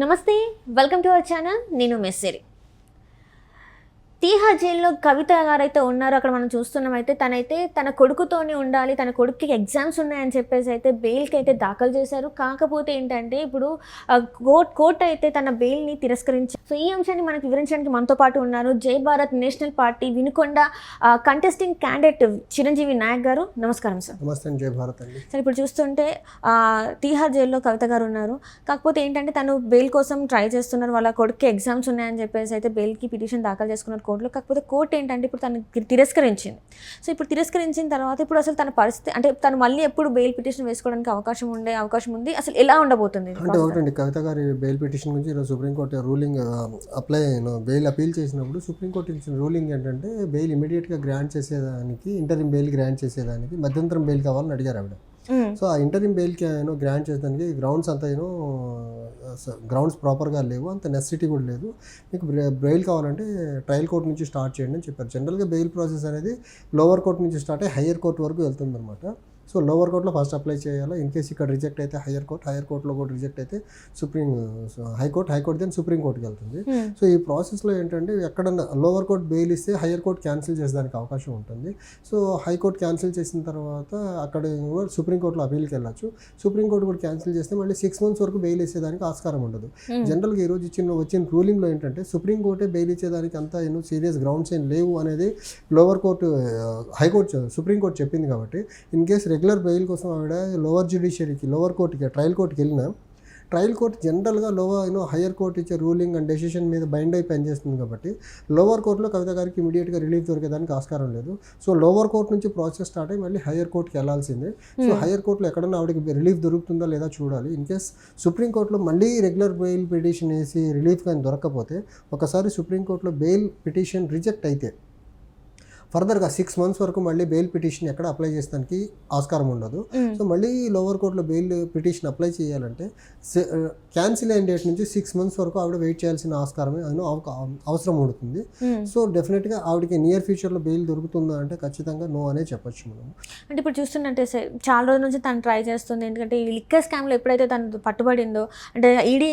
నమస్తే, welcome to our channel. నేను మెస్సేరి. తీహార్ జైల్లో కవిత గారైతే ఉన్నారో అక్కడ మనం చూస్తున్నామైతే తనైతే తన కొడుకుతోనే ఉండాలి, తన కొడుకుకి ఎగ్జామ్స్ ఉన్నాయని చెప్పేసి అయితే బెయిల్కి అయితే దాఖలు చేశారు. కాకపోతే ఏంటంటే ఇప్పుడు కోర్టు అయితే తన బెయిల్ని తిరస్కరించారు. సో ఈ అంశాన్ని మనకు వివరించడానికి మనతో పాటు ఉన్నారు Jai Bharat national party Vinukonda contesting candidate Chiranjeevi Naik గారు. నమస్కారం సార్. నమస్తే. జై భారత్ అండి. సార్, ఇప్పుడు చూస్తుంటే తీహార్ జైల్లో కవిత గారు ఉన్నారు. కాకపోతే ఏంటంటే తను బెయిల్ కోసం ట్రై చేస్తున్నారు, వాళ్ళ కొడుకుకి ఎగ్జామ్స్ ఉన్నాయని చెప్పేసి అయితే బెయిల్కి పిటిషన్ దాఖలు చేసుకున్నారు కోర్టులో. కాకపోతే కోర్టు ఏంటంటే ఇప్పుడు తను తిరస్కరించింది. సో ఇప్పుడు తిరస్కరించిన తర్వాత ఇప్పుడు అసలు తన పరిస్థితి అంటే తను మళ్ళీ ఎప్పుడు బెయిల్ పిటిషన్ వేసుకోవడానికి అవకాశం ఉంది, అసలు ఎలా ఉండబోతుంది అంటే ఒకటండి, కవిత గారి బెయిల్ పిటిషన్ గురించి ఈరోజు సుప్రీంకోర్టు రూలింగ్ బెయిల్ అపీల్ చేసినప్పుడు సుప్రీంకోర్టు ఇచ్చిన రూలింగ్ ఏంటంటే బెయిల్ ఇమీడియట్గా గ్రాంట్ చేసేదానికి, ఇంటరిమ్ బెయిల్ గ్రాంట్ చేసేదానికి మధ్యంతరం బెయిల్ కావాలని అడిగారు ఆవిడ. సో ఆ ఇంటరిమ్ బెయిల్కి గ్రాంట్ చేసేదానికి గ్రౌండ్స్ అంతా గ్రౌండ్స్ ప్రాపర్గా లేవు, అంత నెసెసిటీ కూడా లేదు. మీకు బెయిల్ కావాలంటే ట్రయల్ కోర్ట్ నుంచి స్టార్ట్ చేయండి అని చెప్పారు. జనరల్గా బెయిల్ ప్రాసెస్ అనేది లోవర్ కోర్ట్ నుంచి స్టార్ట్ అయ్యి హయ్యర్ కోర్ట్ వరకు వెళ్తుందన్నమాట. సో లోవర్ కోర్టులో ఫస్ట్ అప్లై చేయాలి. ఇన్ కేసు ఇక్కడ రిజెక్ట్ అయితే హయ్యర్ కోర్టులో కూడా రిజెక్ట్ అయితే హైకోర్టు దెన్ సుప్రీంకోర్టుకి వెళ్తుంది. సో ఈ ప్రాసెస్లో ఏంటంటే ఎక్కడన్నా లోవర్ కోర్ట్ బెయిల్ ఇస్తే హయ్యర్ కోర్ట్ క్యాన్సిల్ చేసేదానికి అవకాశం ఉంటుంది. సో హైకోర్టు క్యాన్సిల్ చేసిన తర్వాత అక్కడ సుప్రీంకోర్టులో అపీల్కి వెళ్ళచ్చు. సుప్రీంకోర్టు కూడా క్యాన్సిల్ చేస్తే మళ్ళీ 6 months వరకు బెయిల్ ఇచ్చేదానికి ఆస్కారం ఉండదు. జనరల్గా ఈరోజు వచ్చిన రూలింగ్లో ఏంటంటే సుప్రీంకోర్టే బెయిల్ ఇచ్చేదానికి అంతా సీరియస్ గ్రౌండ్స్ ఏం లేవు అనేది లోవర్ కోర్టు సుప్రీంకోర్టు చెప్పింది. కాబట్టి ఇన్ కేసు రెగ్యులర్ బెయిల్ కోసం ఆవిడ లోవర్ కోర్టుకి ట్రయల్ కోర్టుకి వెళ్ళినా ట్రయల్ కోర్టు జనరల్గా హయ్యర్ కోర్టు ఇచ్చే రూలింగ్ అండ్ డెసిషన్ మీద బైండ్ అయి పనిచేస్తుంది. కాబట్టి లోవర్ కోర్టులో కవిత గారికి ఇమీడియట్గా రిలీఫ్ దొరికేదానికి ఆస్కారం లేదు. సో లోవర్ కోర్టు నుంచి ప్రాసెస్ స్టార్ట్ అయ్యి మళ్ళీ హయ్యర్ కోర్టుకి వెళ్ళాల్సిందే. సో హయ్యర్ కోర్టులో ఎక్కడన్నా ఆవిడకి రిలీఫ్ దొరుకుతుందా లేదా చూడాలి. ఇన్ కేస్ సుప్రీంకోర్టులో మళ్ళీ రెగ్యులర్ బెయిల్ పిటిషన్ వేసి రిలీఫ్ కానీ దొరకకపోతే, ఒకసారి సుప్రీంకోర్టులో బెయిల్ పిటిషన్ రిజెక్ట్ అయితే ఫర్దర్గా 6 months వరకు మళ్ళీ బెయిల్ పిటిషన్ ఎక్కడ అప్లై చేసడానికి ఆస్కారం ఉండదు. సో మళ్ళీ లోవర్ కోర్టులో బెయిల్ పిటిషన్ అప్లై చేయాలంటే క్యాన్సిల్ అయిన డేట్ నుంచి 6 months వరకు ఆవిడ వెయిట్ చేయాల్సిన అవసరం ఉంటుంది. సో డెఫినెట్గా ఆవిడకి నియర్ ఫ్యూచర్లో బెయిల్ దొరుకుతుందా అంటే ఖచ్చితంగా నో అనే చెప్పొచ్చు మనం. అంటే ఇప్పుడు చూస్తున్నట్టే సార్, చాలా రోజుల నుంచి తను ట్రై చేస్తుంది. ఎందుకంటే ఈ లిక్కర్ స్కామ్లో ఎప్పుడైతే తను పట్టుబడిందో, అంటే ఈడీ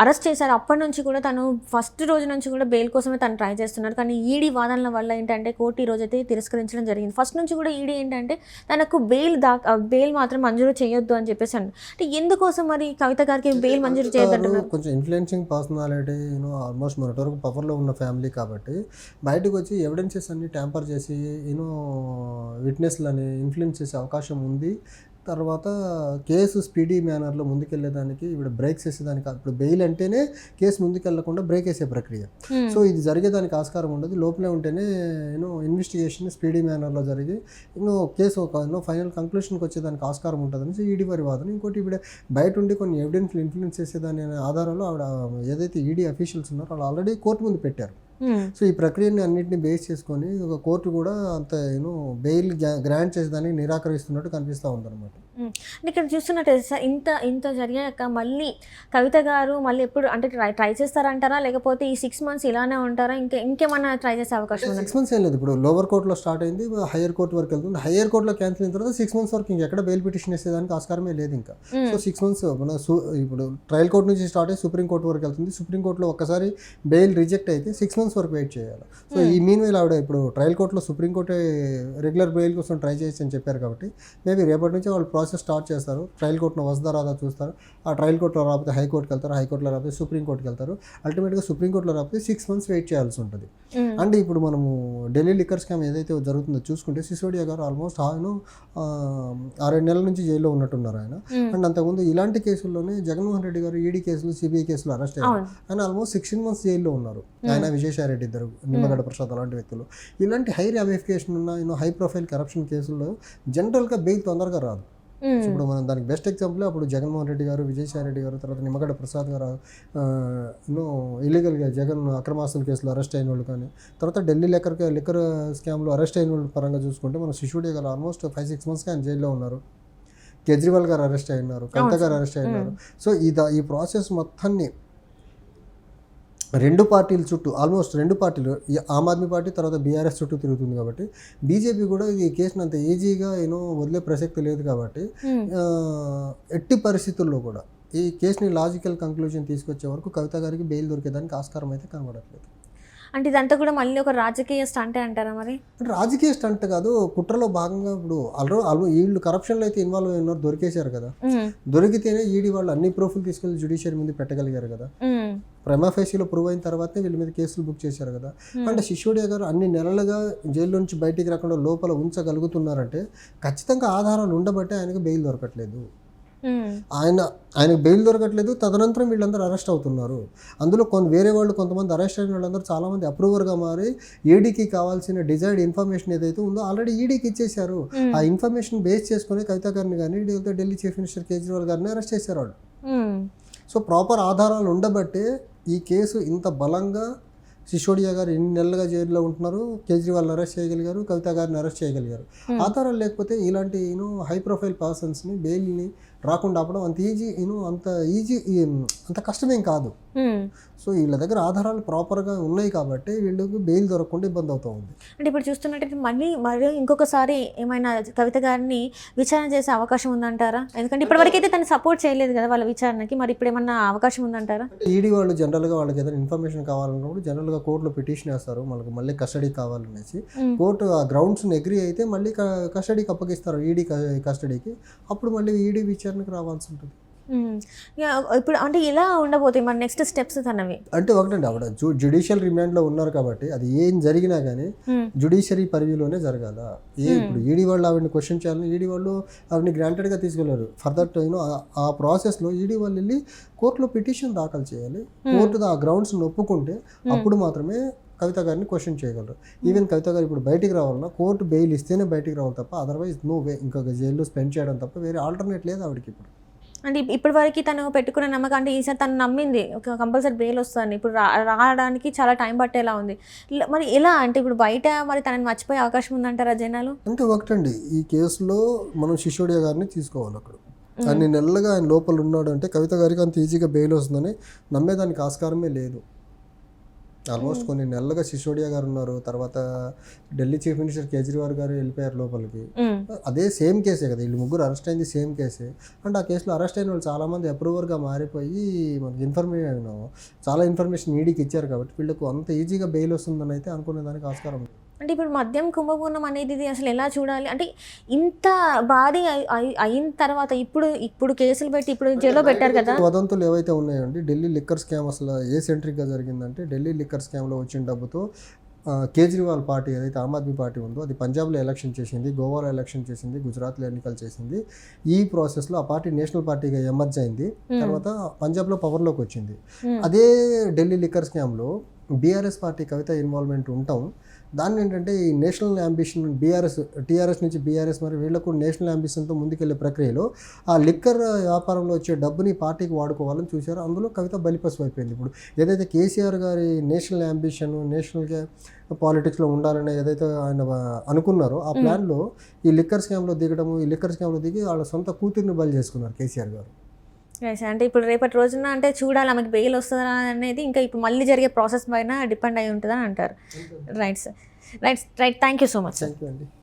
అరెస్ట్ చేశారో అప్పటి నుంచి కూడా తను ఫస్ట్ రోజు నుంచి కూడా బెయిల్ కోసమే తను ట్రై చేస్తున్నారు. కానీ ఈడీ వాదనల వల్ల ఏంటంటే కోర్టు ఈ రోజు అయితే తిరస్కరించడం జరిగింది. ఫస్ట్ నుంచి కూడా ఈడీ ఏంటంటే తనకు బెయిల్ మాత్రం మంజూరు చేయొద్దు అని చెప్పేసి అంటే ఎందుకోసం మరి కవిత గారికి బెయిల్ మంజూరు చేయొద్దంటున్నారు? కొంచెం ఇన్ఫ్లుయెన్సింగ్ పర్సనాలిటీ, ఆల్మోస్ట్ మొన్నటి పవర్లో ఉన్న ఫ్యామిలీ కాబట్టి బయటకు వచ్చి ఎవిడెన్సెస్ అన్ని ట్యాంపర్ చేసి విట్నెస్లని ఇన్ఫ్లుయెన్స్ చేసే అవకాశం ఉంది. తర్వాత కేసు స్పీడీ మేనర్లో ముందుకెళ్ళేదానికి ఇవిడ బ్రేక్స్ వేసేదానికి, ఇప్పుడు బెయిల్ అంటేనే కేసు ముందుకెళ్లకుండా బ్రేక్ వేసే ప్రక్రియ. సో ఇది జరిగేదానికి ఆస్కారం ఉండదు. లోపలే ఉంటేనే ఇన్వెస్టిగేషన్ స్పీడీ మేనర్లో జరిగి కేసు ఫైనల్ కంక్లూషన్కి వచ్చేదానికి ఆస్కారం ఉంటుందని సో ఈడీ వారి వాదన. ఇంకోటి ఇప్పుడు బయట ఉండి కొన్ని ఎవిడెన్స్లు ఇన్ఫ్లుయెన్స్ చేసేదాని ఆధారంలో ఆవిడ ఏదైతే ఈడీ అఫీషియల్స్ ఉన్నారో వాళ్ళు ఆల్రెడీ కోర్టు ముందు పెట్టారు. సో ఈ ప్రక్రియని అన్నింటినీ బేస్ చేసుకొని ఒక కోర్టు కూడా అంత బెయిల్ గ్రాంట్ చేసేదానికి నిరాకరిస్తున్నట్టు కనిపిస్తూ ఉందన్నమాట. ఇక్కడ చూస్తున్నట్టు సార్, ఇంత జరిగాక మళ్ళీ కవిత గారు మళ్ళీ ఎప్పుడు అంటే ట్రై చేస్తారంటారా, లేకపోతే ఈ 6 months ఇలానే ఉంటారా, ఇంకేమన్నా ట్రై చేసే అవకాశం ఉంది? 6 months ఏం లేదు. ఇప్పుడు లోవర్ కోర్టులో స్టార్ట్ అయింది, హయ్యర్ కోర్టు వరకు వెళ్తుంది. హయ్యర్ కోర్టులో క్యాన్సిల్ అయిన తర్వాత 6 months వరకు ఇంకెక్కడ బెయిల్ పిటిషన్ వేసేదానికి ఆస్కారమే లేదు ఇంకా. సో 6 months ఇప్పుడు ట్రయల్ కోర్టు నుంచి స్టార్ట్ అయ్యి సుప్రీం కోర్టు వరకు వెళ్తుంది. సుప్రీంకోర్టులో ఒక్కసారి బెయిల్ రిజెక్ట్ అయితే 6 months వరకు వెయిట్ చేయాలి. సో ఈ మీన్ వేళ ఆవిడ ఇప్పుడు ట్రయల్ కోర్టులో సుప్రీంకోర్టు రెగ్యులర్ బెయిల్ కోసం ట్రై చేయొచ్చు అని చెప్పారు. కాబట్టి మేబీ రేపటి నుంచి వాళ్ళు ప్రాసెస్ స్టార్ట్ చేస్తారు. ట్రయల్ కోర్టులో వస్తుందా రాదా చూస్తారు. ఆ ట్రయల్ కోర్టులో రాకపోతే హైకోర్టుకి వెళ్తారు, హైకోర్టులో రాకపోతే సుప్రీంకోర్టుకి వెళ్తారు. అల్టిమేట్గా సుప్రీంకోర్టులో రాకపోతే 6 months వెయిట్ చేయాల్సి ఉంటుంది. అండ్ ఇప్పుడు మనము ఢిల్లీ లిక్కర్ స్కామ్ ఏదైతే జరుగుతుందో చూసుకుంటే సిసోడియా గారు ఆల్మోస్ట్ 6-7 నెలల నుంచి జైల్లో ఉన్నట్టున్నారు ఆయన. అండ్ అంతకుముందు ఇలాంటి కేసుల్లోనే జగన్మోహన్ రెడ్డి గారు ఈడీ కేసులు, సిబిఐ కేసులు అరెస్ట్ అయ్యారు. ఆయన ఆల్మోస్ట్ 16 months జైల్లో ఉన్నారు. ఆయన, విజయసాయి రెడ్డి ఇద్దరు, నిమ్మగడ్డ ప్రసాద్ అలాంటి వ్యక్తులు. ఇలాంటి హై రామిఫికేషన్ ఉన్న హై ప్రొఫైల్ కరప్షన్ కేసుల్లో జనరల్గా బెయిల్ తొందరగా రాదు. ఇప్పుడు మనం దానికి బెస్ట్ ఎగ్జాంపుల్ అప్పుడు జగన్మోహన్ రెడ్డి గారు, విజయసాయి రెడ్డి గారు, తర్వాత నిమ్మగడ్డ ప్రసాద్ గారు ఇల్లీగల్గా జగన్ అక్రమాస్తుల కేసులో అరెస్ట్ అయిన వాళ్ళు, కానీ తర్వాత ఢిల్లీ లిక్కర్ స్కామ్లో అరెస్ట్ అయిన వాళ్ళ పరంగా చూసుకుంటే మన సిసోడియా గారు ఆల్మోస్ట్ 5-6 months ఆయన జైల్లో ఉన్నారు. కేజ్రీవాల్ గారు అరెస్ట్ అయినారు, కవిత గారు అరెస్ట్ అయినారు. సో ఈ ప్రాసెస్ మొత్తాన్ని రెండు పార్టీల చుట్టూ, ఆల్మోస్ట్ రెండు పార్టీలు, ఆమ్ ఆద్మీ పార్టీ తర్వాత బీఆర్ఎస్ చుట్టూ తిరుగుతుంది. కాబట్టి బీజేపీ కూడా ఈ కేసును అంత ఈజీగా వదిలే ప్రసక్తి లేదు. కాబట్టి ఎట్టి పరిస్థితుల్లో కూడా ఈ కేసుని లాజికల్ కంక్లూజన్ తీసుకొచ్చే వరకు కవిత గారికి బెయిల్ దొరికేదానికి ఆస్కారం అయితే కనబడట్లేదు. అంటే ఇదంతా కూడా మళ్ళీ ఒక రాజకీయ స్టంటే అంటారా మరి? రాజకీయ స్టంట్ కాదు, కుట్రలో భాగంగా ఇప్పుడు వీళ్ళు కరప్షన్లో అయితే ఇన్వాల్వ్ అయినారు, దొరికేశారు కదా. దొరికితేనే ఈడీ వాళ్ళు అన్ని ప్రూఫ్లు తీసుకెళ్లి జ్యుడిషియరీ ముందు పెట్టగలిగారు కదా. ప్రైమా ఫేసీలో ప్రూవ్ అయిన తర్వాతే వీళ్ళ మీద కేసులు బుక్ చేశారు కదా. అంటే సిసోడియా గారు అన్ని నెలలుగా జైల్లో నుంచి బయటికి రాకుండా లోపల ఉంచగలుగుతున్నారంటే ఖచ్చితంగా ఆధారాలు ఉండబట్టే ఆయనకు బెయిల్ దొరకట్లేదు. ఆయనకు బెయిల్ దొరకట్లేదు, తదనంతరం వీళ్ళందరూ అరెస్ట్ అవుతున్నారు. అందులో వేరే వాళ్ళు కొంతమంది అరెస్ట్ అయిన వాళ్ళందరూ చాలామంది అప్రూవర్గా మారి ఈడీకి కావాల్సిన డిజైర్డ్ ఇన్ఫర్మేషన్ ఏదైతే ఉందో ఆల్రెడీ ఈడీకి ఇచ్చేశారు. ఆ ఇన్ఫర్మేషన్ బేస్ చేసుకుని కవిత గారిని కానీ ఢిల్లీ చీఫ్ మినిస్టర్ కేజ్రీవాల్ గారిని అరెస్ట్ చేశారు వాళ్ళు. సో ప్రాపర్ ఆధారాలు ఉండబట్టే ఈ కేసు ఇంత బలంగా సిసోడియా గారు ఎన్ని నెలలుగా జైల్లో ఉంటున్నారు, కేజ్రీవాల్ని అరెస్ట్ చేయగలిగారు, కవిత గారిని అరెస్ట్ చేయగలిగారు. ఆధారాలు లేకపోతే ఇలాంటి హై ప్రొఫైల్ పర్సన్స్ని బెయిల్ని రాకుండా ఆపడం అంత కష్టమేం కాదు. సో వీళ్ళ దగ్గర ఆధారాలు ప్రాపర్గా ఉన్నాయి కాబట్టి వీళ్ళకి బెయిల్ దొరకకుండా ఇబ్బంది అవుతూ ఉంది. అంటే ఇప్పుడు చూస్తున్నట్టయితే మళ్ళీ ఇంకొకసారి ఏమైనా కవిత గారిని విచారణ చేసే అవకాశం ఉందంటారా? ఎందుకంటే ఇప్పటివరకైతే తను సపోర్ట్ చేయలేదు కదా వాళ్ళ విచారణకి, మరి ఇప్పుడు ఏమన్నా అవకాశం ఉందంటారా? ఈడీ వాళ్ళు జనరల్గా వాళ్ళకి ఏదైనా ఇన్ఫర్మేషన్ కావాలన్నప్పుడు జనరల్గా కోర్టులో పిటిషన్ వేస్తారు, మనకు మళ్ళీ కస్టడీ కావాలనేసి. కోర్టు ఆ గ్రౌండ్స్ని అగ్రీ అయితే మళ్ళీ కస్టడీకి అప్పగిస్తారు, ఈడీ కస్టడీకి. అప్పుడు మళ్ళీ ఈడీ విచారణకు రావాల్సి ఉంటుంది. ఇప్పుడు అంటే ఇలా ఉండబోతాయి మన నెక్స్ట్ స్టెప్స్ తనవి. అంటే ఒకటండి, ఆవిడ జ్యుడిషియల్ రిమాండ్లో ఉన్నారు కాబట్టి అది ఏం జరిగినా కానీ జ్యుడిషియరీ పరివ్యూలోనే జరగాల. ఇప్పుడు ఈడీ వాళ్ళు ఆవిడని క్వశ్చన్ చేయాలని ఈడీ వాళ్ళు ఆవిడని గ్రాంటెడ్గా తీసుకెళ్లారు. ఫర్దర్ ఆ ప్రాసెస్లో ఈడీ వాళ్ళు వెళ్ళి కోర్టులో పిటిషన్ దాఖలు చేయాలి. కోర్టు ఆ గ్రౌండ్స్ని ఒప్పుకుంటే అప్పుడు మాత్రమే కవిత గారిని క్వశ్చన్ చేయగలరు. ఈవెన్ కవిత గారు ఇప్పుడు బయటికి రావాలన్నా కోర్టు బెయిల్ ఇస్తేనే బయటికి రావాలి తప్ప అదర్వైజ్ నో వే, ఇంకా జైల్లో స్పెండ్ చేయడం తప్ప వేరే ఆల్టర్నేట్ లేదు ఆవిడకి ఇప్పుడు. అంటే ఇప్పటి వరకు తను పెట్టుకున్న నమ్మకం, అంటే ఈసారి తను నమ్మింది కంపల్సరీ బెయిల్ వస్తుంది, ఇప్పుడు రావడానికి చాలా టైం పట్టేలా ఉంది. మరి ఎలా అంటే ఇప్పుడు బయట మరి తనని మర్చిపోయే అవకాశం ఉందంటారా జనాలు? అంటే ఒకటండి, ఈ కేసులో మనం సిసోడియా గారిని తీసుకోవాలి. అక్కడ అన్ని నెలలుగా ఆయన లోపల ఉన్నాడు అంటే కవిత గారికి అంత ఈజీగా బెయిల్ వస్తుందని నమ్మేదానికి ఆస్కారమే లేదు. ఆల్మోస్ట్ కొన్ని నెలలుగా సిసోడియా గారు ఉన్నారు, తర్వాత ఢిల్లీ చీఫ్ మినిస్టర్ కేజ్రీవాల్ గారు వెళ్ళిపోయారు లోపలికి. అదే సేమ్ కేసే కదా, వీళ్ళు ముగ్గురు అరెస్ట్ అయింది సేమ్ కేసే. అంటే ఆ కేసులో అరెస్ట్ అయిన వాళ్ళు చాలామంది అప్రూవర్గా మారిపోయి మనకి చాలా ఇన్ఫర్మేషన్ ఈడీకి ఇచ్చారు కాబట్టి వీళ్ళకు అంత ఈజీగా బెయిల్ వస్తుందని అయితే అనుకునేదానికి ఆస్కారం ఉంది. అంటే ఇప్పుడు మద్యం కుంభకోణం అనేది అసలు ఎలా చూడాలి? అంటే ఇంత భారీ అయిన తర్వాత ఇప్పుడు కేసులు పెట్టి ఇప్పుడు జైల్లో పెట్టారు కదా. వదంతులు ఏవైతే ఉన్నాయండి, ఢిల్లీ లిక్కర్ స్కామ్ అసలు ఏ సెంట్రిక్గా జరిగిందంటే ఢిల్లీ లిక్కర్ స్కామ్లో వచ్చిన డబ్బుతో కేజ్రీవాల్ పార్టీ ఏదైతే ఆమ్ ఆద్మీ పార్టీ ఉందో అది పంజాబ్లో ఎలక్షన్ చేసింది, గోవాలో ఎలక్షన్ చేసింది, గుజరాత్లో ఎన్నికలు చేసింది. ఈ ప్రాసెస్లో ఆ పార్టీ నేషనల్ పార్టీగా ఎమర్జ్ అయింది, తర్వాత పంజాబ్లో పవర్లోకి వచ్చింది. అదే ఢిల్లీ లిక్కర్ స్కామ్లో బీఆర్ఎస్ పార్టీ కవిత ఇన్వాల్వ్మెంట్ ఉంటాం. దాన్ని ఏంటంటే ఈ నేషనల్ అంబిషన్ టీఆర్ఎస్ నుంచి బీఆర్ఎస్ మరి వీళ్ళకు నేషనల్ అంబిషన్తో ముందుకెళ్లే ప్రక్రియలో ఆ లిక్కర్ వ్యాపారంలో వచ్చే డబ్బుని పార్టీకి వాడుకోవాలని చూశారు. అందులో కవిత బలిపశు అయిపోయింది. ఇప్పుడు ఏదైతే కేసీఆర్ గారి నేషనల్ అంబిషన్, నేషనల్గా పాలిటిక్స్లో ఉండాలని ఏదైతే ఆయన అనుకున్నారో ఆ ప్లాన్లో ఈ లిక్కర్ స్కామ్లో దిగి వాళ్ళ సొంత కూతుర్ని బలి చేసుకున్నారు కేసీఆర్ గారు. అంటే ఇప్పుడు రేపటి రోజున అంటే చూడాలి ఆమెకి బెయిల్ వస్తుందా అనేది ఇంకా ఇప్పుడు మళ్ళీ జరిగే ప్రాసెస్ పైన డిపెండ్ అయి ఉంటుందని అంటారు. Right sir, right. Thank you so much. Thank you అండి.